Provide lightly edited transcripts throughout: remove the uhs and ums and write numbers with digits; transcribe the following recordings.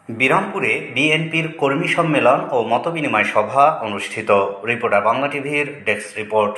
বিরামপুরে বিএনপির কর্মী সম্মেলন ও মতবিনিময় সভা অনুষ্ঠিত। রিপোর্টার বাংলা টিভির ডেস্ক রিপোর্ট।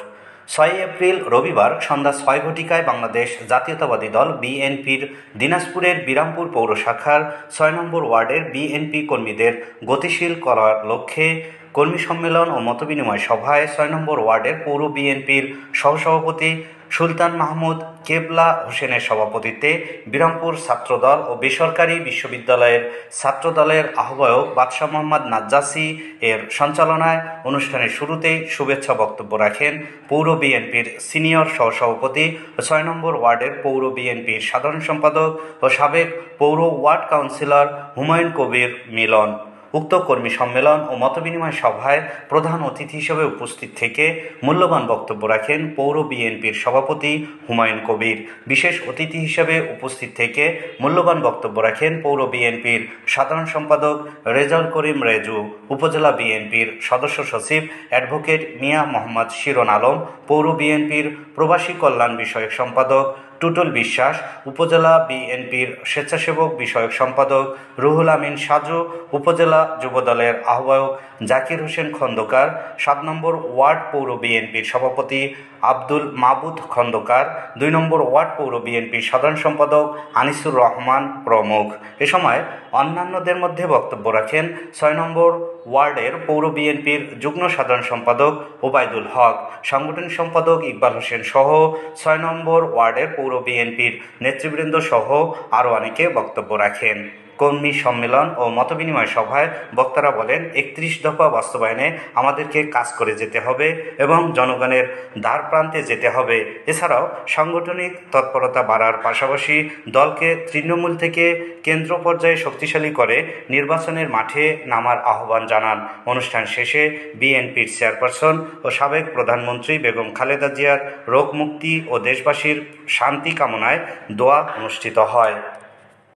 ৬ এপ্রিল রবিবার সন্ধ্যা ৬ ঘটিকায় বাংলাদেশ জাতীয়তাবাদী দল বিএনপির দিনাজপুরের বিরামপুর পৌর শাখার ৬ নম্বর ওয়ার্ডের বিএনপি কর্মীদের গতিশীল করার লক্ষ্যে কর্মী সম্মেলন ও মতবিনিময় সভায় ৬ নম্বর ওয়ার্ডের পৌর বিএনপির সহসভাপতি সুলতান মাহমুদ কেবলা হোসেনের সভাপতিত্বে বিরামপুর ছাত্রদল ও বেসরকারি বিশ্ববিদ্যালয়ের ছাত্রদলের আহ্বায়ক বাদশাহ মোহাম্মদ নাজ্জাসী এর সঞ্চালনায় অনুষ্ঠানের শুরুতেই শুভেচ্ছা বক্তব্য রাখেন পৌর বিএনপির সিনিয়র সহসভাপতি ও ৬ নম্বর ওয়ার্ডের পৌর বিএনপির সাধারণ সম্পাদক ও সাবেক পৌর ওয়ার্ড কাউন্সিলর হুমায়ুন কবির মিলন। উক্ত কর্মী সম্মেলন ও মতবিনিময় সভায় প্রধান অতিথি হিসেবে উপস্থিত থেকে মূল্যবান বক্তব্য রাখেন পৌর বিএনপির সভাপতি হুমায়ুন কবির। বিশেষ অতিথি হিসেবে উপস্থিত থেকে মূল্যবান বক্তব্য রাখেন পৌর বিএনপির সাধারণ সম্পাদক রেজাউল করিম রেজু, উপজেলা বিএনপির সদস্য সচিব অ্যাডভোকেট মিয়া মোহাম্মদ শিরন আলম, পৌর বিএনপির প্রবাসী কল্যাণ বিষয়ক সম্পাদক টুটুল বিশ্বাস, উপজেলা বিএনপির স্বেচ্ছাসেবক বিষয়ক সম্পাদক রুহুল আমিন সাজু, উপজেলা যুবদলের আহ্বায়ক জাকির হোসেন খন্দকার, ৭ নম্বর ওয়ার্ড পৌর বিএনপির সভাপতি আব্দুল মাবুদ খন্দকার, ২ নম্বর ওয়ার্ড পৌর বিএনপির সাধারণ সম্পাদক আনিসুর রহমান প্রমুখ। এ সময় অন্যান্যদের মধ্যে বক্তব্য রাখেন ৬ নম্বর ওয়ার্ডের পৌর বিএনপির যুগ্ম সাধারণ সম্পাদক ওবায়দুল হক, সাংগঠনিক সম্পাদক ইকবাল হোসেন সহ ৬ নম্বর ওয়ার্ডের পৌর বিএনপির নেতৃবৃন্দ সহ আরও অনেকে বক্তব্য রাখেন। কর্মী সম্মেলন ও মতবিনিময় সভায় বক্তারা বলেন, ৩১ দফা বাস্তবায়নে আমাদেরকে কাজ করে যেতে হবে এবং জনগণের দ্বার প্রান্তে যেতে হবে। এছাড়াও সাংগঠনিক তৎপরতা বাড়ার পাশাপাশি দলকে তৃণমূল থেকে কেন্দ্র পর্যায়ে শক্তিশালী করে নির্বাচনের মাঠে নামার আহ্বান জানান। অনুষ্ঠান শেষে বিএনপির চেয়ারপারসন ও সাবেক প্রধানমন্ত্রী বেগম খালেদা জিয়ার রোগ মুক্তি ও দেশবাসীর শান্তি কামনায় দোয়া অনুষ্ঠিত হয়।